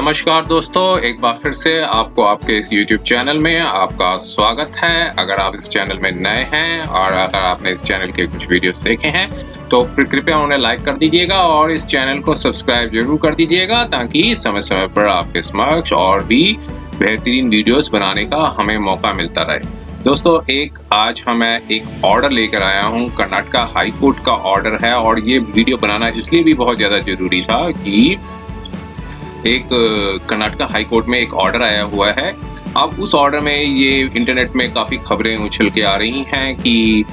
नमस्कार दोस्तों, एक बार फिर से आपको आपके इस YouTube चैनल में आपका स्वागत है। अगर आप इस चैनल में नए हैं और अगर आपने इस चैनल के कुछ वीडियोस देखे हैं तो कृपया उन्हें लाइक कर दीजिएगा और इस चैनल को सब्सक्राइब जरूर कर दीजिएगा ताकि समय समय पर आपके समक्ष और भी बेहतरीन वीडियोस बनाने का हमें मौका मिलता रहे। दोस्तों, आज मैं एक ऑर्डर लेकर आया हूँ। कर्नाटका हाई कोर्ट का ऑर्डर है और ये वीडियो बनाना इसलिए भी बहुत ज़्यादा ज़रूरी था कि एक कर्नाटका हाई कोर्ट में एक ऑर्डर आया हुआ है। अब उस ऑर्डर में ये इंटरनेट में काफ़ी खबरें उछल के आ रही हैं कि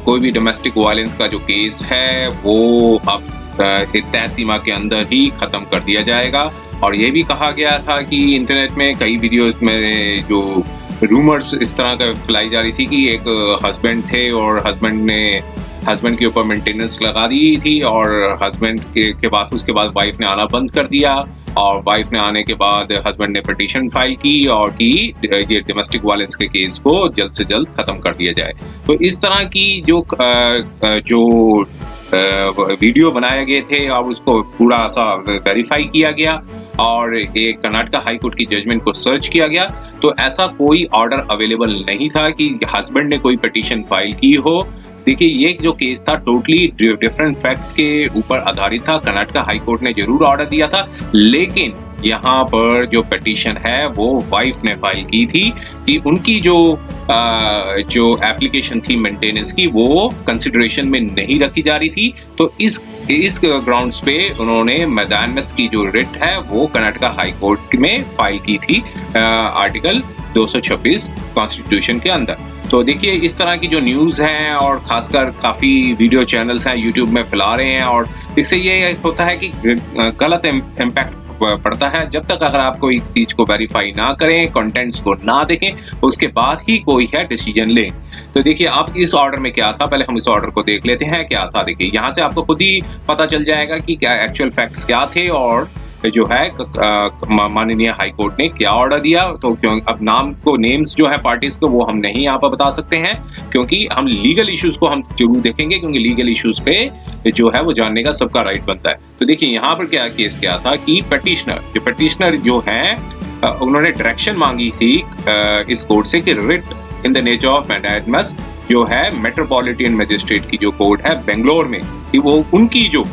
कोई भी डोमेस्टिक वायलेंस का जो केस है वो अब तय सीमा के अंदर ही ख़त्म कर दिया जाएगा। और ये भी कहा गया था कि इंटरनेट में कई वीडियोस में जो रूमर्स इस तरह का फैलाई जा रही थी कि एक हस्बैंड थे और हस्बैंड के ऊपर मेंटेनेंस लगा दी थी और हस्बैंड के बाद उसके बाद वाइफ ने आना बंद कर दिया और वाइफ ने आने के बाद हस्बैंड ने पिटीशन फाइल की और कि ये डोमेस्टिक वायलेंस के केस को जल्द से जल्द खत्म कर दिया जाए। तो इस तरह की जो वीडियो बनाए गए थे और उसको पूरा सा वेरीफाई किया गया और ये कर्नाटका हाई कोर्ट की जजमेंट को सर्च किया गया तो ऐसा कोई ऑर्डर अवेलेबल नहीं था कि हस्बैंड ने कोई पिटीशन फाइल की हो। देखिए, ये जो केस था टोटली डिफरेंट फैक्ट्स के ऊपर आधारित था। कर्नाटका हाई कोर्ट ने जरूर ऑर्डर दिया था, लेकिन यहाँ पर जो पिटीशन है वो वाइफ ने फाइल की थी कि उनकी जो एप्लीकेशन थी मेंटेनेंस की वो कंसिडरेशन में नहीं रखी जा रही थी। तो इस ग्राउंड्स पे उन्होंने मैदानमस की जो रिट है वो कर्नाटका हाई कोर्ट में फाइल की थी आर्टिकल 226 कॉन्स्टिट्यूशन के अंदर। तो देखिए, इस तरह की जो न्यूज़ हैं और खासकर काफ़ी वीडियो चैनल्स हैं यूट्यूब में फैला रहे हैं और इससे ये होता है कि गलत इम्पैक्ट पड़ता है। जब तक अगर आप कोई चीज़ को वेरीफाई ना करें, कंटेंट्स को ना देखें, उसके बाद ही कोई है डिसीजन लें। तो देखिए, आप इस ऑर्डर में क्या था, पहले हम इस ऑर्डर को देख लेते हैं क्या था। देखिए, यहाँ से आपको खुद ही पता चल जाएगा कि क्या एक्चुअल फैक्ट्स क्या थे और जो है माननीय हाई कोर्ट ने क्या ऑर्डर दिया। तो क्यों अब नेम्स जो है पार्टीज को वो हम नहीं यहाँ पर बता सकते हैं क्योंकि हम लीगल इश्यूज को हम जरूर देखेंगे क्योंकि लीगल इश्यूज पे जो है वो जानने का सबका राइट बनता है। तो देखिए, यहाँ पर क्या था कि पिटिशनर जो है उन्होंने डायरेक्शन मांगी थी इस कोर्ट से कि writ in the nature of mandamus जो है मेट्रोपॉलिटन मजिस्ट्रेट की जो कोर्ट है बेंगलोर में कि वो उनकी जो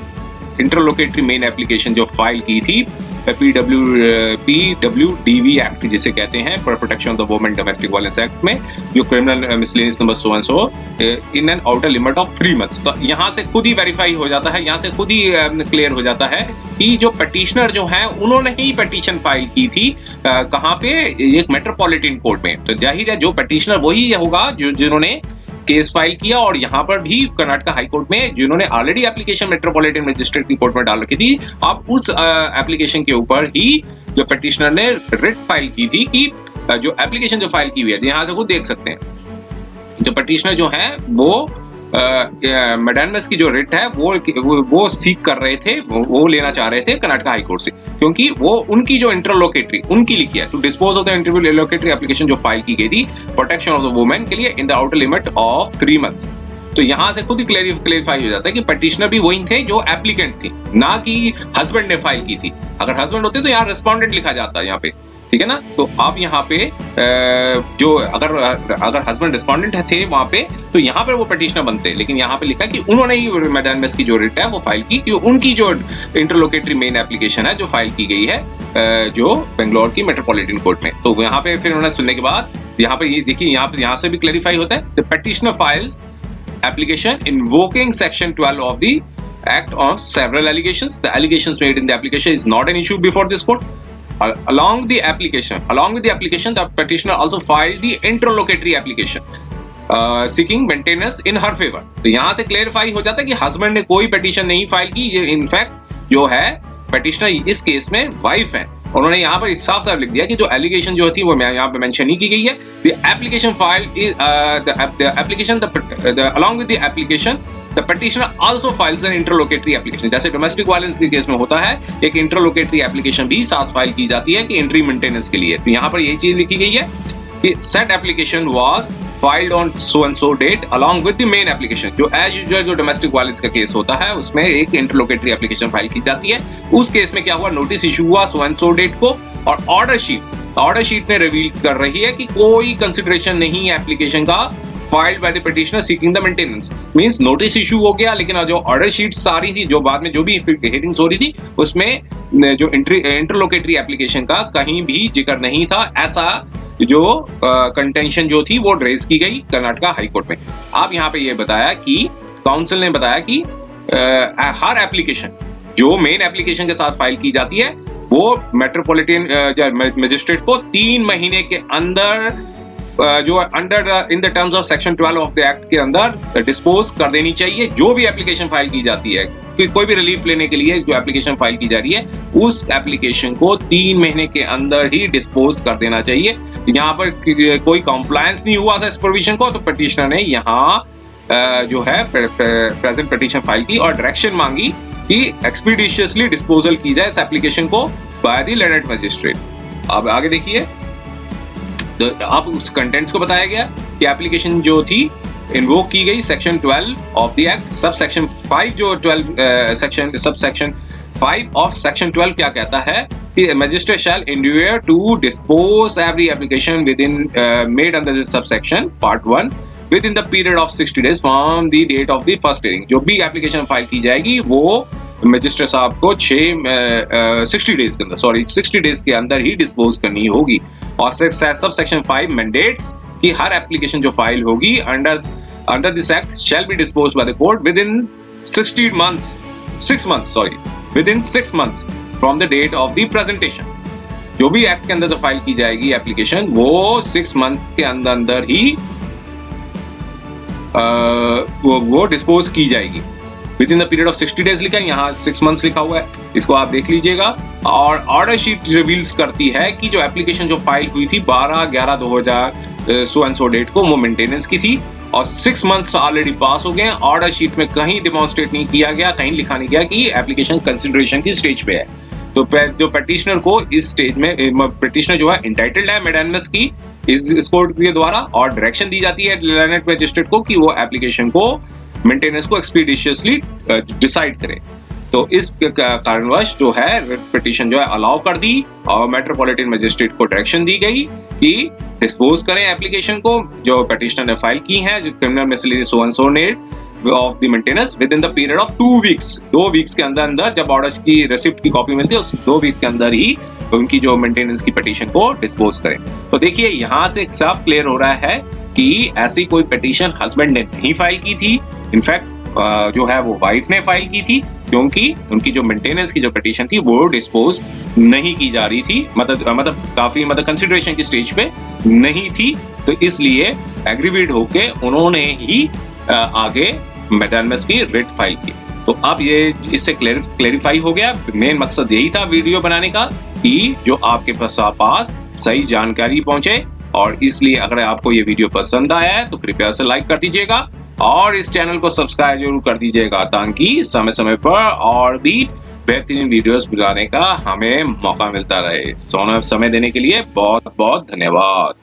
इंटरलोकेटरी मेन एप्लीकेशन जो फाइल की थी PWDV एक्ट जिसे कहते हैं for protection of the women domestic violence act में जो criminal miscellaneous number so and so in an outer limit of 3 months। तो यहाँ से खुद ही वेरीफाई हो जाता है, यहाँ से खुद ही क्लियर हो जाता है कि जो पिटिशनर जो है उन्होंने ही पिटीशन फाइल की थी कहाँ पे, एक मेट्रोपॉलिटन कोर्ट में। तो जाहिर है जो पिटिशनर वही होगा जिन्होंने केस फाइल किया और यहाँ पर भी कर्नाटका हाई कोर्ट में जिन्होंने ऑलरेडी एप्लीकेशन मेट्रोपॉलिटन मजिस्ट्रेट की कोर्ट में डाल रखी थी, अब उस एप्लीकेशन के ऊपर ही जो पिटिशनर ने रिट फाइल की थी कि जो एप्लीकेशन जो फाइल की हुई है, यहाँ से खुद देख सकते हैं जो पिटिशनर जो है वो मैंडेटमस की जो रिट है वो सीख कर रहे थे, वो लेना चाह रहे थे कर्नाटका हाई कोर्ट से क्योंकि वो उनकी जो इंटरलोकेटरी उनकी लिखी है to dispose of the interlocutory application जो फाइल की गई थी प्रोटेक्शन ऑफ द वुमेन के लिए in the outer limit of 3 months। तो यहाँ से खुद ही क्लेरिफाई हो जाता है कि पिटिशनर भी वही थे जो एप्लीकेंट थी, ना कि हस्बैंड ने फाइल की थी। अगर हस्बैंड होते तो यहाँ रेस्पोंडेंट लिखा जाता है यहाँ पे, ठीक है ना। तो आप यहाँ पे जो अगर हस्बैंड रिस्पोंडेंट थे वहां पे तो यहाँ पर वो पिटिशनर बनते, लेकिन यहाँ पे लिखा कि उन्होंने ही मैंडेटमस की जो रिट है वो फाइल की कि उनकी जो इंटरलोकेटरी मेन एप्लीकेशन है जो फाइल की गई है जो बेंगलोर की मेट्रोपॉलिटन कोर्ट में। तो यहाँ पे फिर उन्होंने सुनने के बाद यहाँ पे ये देखिए, यहाँ से भी क्लैरिफाई होता है the petitioner files application invoking section 12 of the act on several allegations. The allegations made in the application is not an issue before this court. Along with the application, the petitioner also filed the interlocutory application seeking maintenance in her favor। तो यहाँ से clarify हो जाता है कि husband ने कोई petition नहीं फाइल की। ये इनफैक्ट जो है पिटिशनर इस केस में वाइफ है। उन्होंने यहाँ पर साफ साफ लिख दिया कि जो एलिगेशन जो थी वो यहाँ पे मेंशन ही की गई है। The application file is along with the application the petitioner also files an interlocutory application। जैसे डोमेस्टिक वायलेंस के केस में होता है एक इंटरलोकेटरी एप्लीकेशन भी साथ फाइल की जाती है कि इंट्री मेंटेनेंस के लिए। तो यहाँ पर यही चीज लिखी गई है कि said application was filed on so and so date along with the main application। जो एज यूजुअल जो डोमेस्टिक वायलेंस का केस होता है उसमें एक इंटरलोकेटरी एप्लीकेशन फाइल की जाती है। उस केस में क्या हुआ, नोटिस इशू हुआ so and so डेट को और ऑर्डर शीट में रिवील कर रही है कि कोई कंसिडरेशन नहीं है एप्लीकेशन का filed by the petitioner seeking the maintenance. Means notice issue हो गया, लेकिन जो ऑर्डर शीट सारी थी, जो बाद में जो भी हियरिंग्स हो रही थी, उसमें जो इंटरलोकेटरी एप्लीकेशन का कहीं भी जिक्र नहीं था। ऐसा जो कंटेंशन जो थी वो रेज की गई कर्नाटका हाई कोर्ट में। अब यहाँ पे ये बताया कि काउंसिल ने बताया कि हर एप्लीकेशन जो मेन एप्लीकेशन के साथ फाइल की जाती है वो मेट्रोपॉलिटन मजिस्ट्रेट को 3 महीने के अंदर जो under in the terms of section 12 of the act के अंदर डिस्पोज कर देनी चाहिए। जो भी एप्लीकेशन फाइल की जाती है, कोई भी रिलीफ लेने के लिए जो एप्लीकेशन फाइल की जा रही है, उस एप्लीकेशन को 3 महीने के अंदर ही डिस्पोज कर देना चाहिए। यहाँ पर कोई कंप्लायंस नहीं हुआ था इस प्रोविजन को, तो पिटिशनर ने यहाँ जो है प्रेजेंट पिटीशन फाइल की और डायरेक्शन मांगी कि एक्सपीडिशियसली डिस्पोजल की जाए इस एप्लीकेशन को बाय द लैंडेड मजिस्ट्रेट। अब आगे देखिए, तो अब उस कंटेंट्स को बताया गया कि एप्लीकेशन जो थी इन्वोक की गई section 12 of the act, sub section 5 जो 12 section sub section 5 of section 12 क्या कहता है कि magistrate shall endeavour to dispose every application within made under this sub section part 1 within the period of 60 days from the date of the first hearing. जो भी application file की जाएगी वो magistrate साहब को 60 days के अंदर ही dispose करनी होगी। और सब सेक्शन 5 मैंडेट्स कि हर एप्लीकेशन जो फाइल होगी under this act shall be dispose by the court within 6 months from the date of the presentation. जो भी एक्ट के अंदर जो फाइल की जाएगी एप्लीकेशन वो 6 months के अंदर ही वो डिस्पोज की जाएगी। With in the period of 60 days लिखा है, यहाँ 6 months लिखा हुआ है, इसको आप देख लीजिएगा। और ऑर्डर शीट रिवील्स करती है कि जो एप्लीकेशन जो फाइल हुई थी 12/11/2000 सो एंड सो डेट को, वो मेंटेनेंस की थी और 6 months ऑलरेडी पास हो गए। ऑर्डर शीट में कहीं डिमॉन्स्ट्रेट नहीं किया गया, कहीं लिखा नहीं गया कि एप्लीकेशन कंसिडरेशन की स्टेज पे है। तो जो पिटिशनर को इस स्टेज में पिटिशनर जो है इंटाइटल्ड है मेडानमस की इस कोर्ट के द्वारा, और डायरेक्शन दी जाती है लैंडेड मजिस्ट्रेट को कि वो एप्लीकेशन को मेंटेनेंस को एक्सपीडिशियसली डिसाइड करे। तो इस कारणवश जो है पिटीशन जो है अलाउ कर दी और मेट्रोपॉलिटन मजिस्ट्रेट को डायरेक्शन दी गई कि डिस्पोज करें एप्लीकेशन को जो पिटिशनर ने फाइल की है, जो criminal miscellaneous so and so net of the maintenance with in the period of 2 weeks। 2 weeks के अंदर जब ऑर्डर की रिसिप्ट की कॉपी मिलती है उस 2 weeks के अंदर ही उनकी जो मेंटेनेंस की पिटीशन को डिस्पोज करें। तो देखिए यहाँ से साफ क्लियर हो रहा है कि ऐसी कोई पिटीशन हस्बैंड ने नहीं फाइल की थी। इनफैक्ट जो है वो वाइफ ने फाइल की थी, क्योंकि उनकी जो मेंटेनेंस की जो पिटीशन थी वो डिस्पोज नहीं की जा रही थी, मतलब काफी कंसिडरेशन की स्टेज पे नहीं थी। तो इसलिए एग्रीवेट होके उन्होंने ही आगे मेडानमस की रिट फाइल की। तो अब ये इससे क्लेरिफाई हो गया। मेन मकसद यही था वीडियो बनाने का कि जो आपके पास सही जानकारी पहुंचे, और इसलिए अगर आपको ये वीडियो पसंद आया है तो कृपया से लाइक कर दीजिएगा और इस चैनल को सब्सक्राइब जरूर कर दीजिएगा, ताकि समय समय पर और भी बेहतरीन वीडियोस बनाने का हमें मौका मिलता रहे। समय देने के लिए बहुत बहुत धन्यवाद।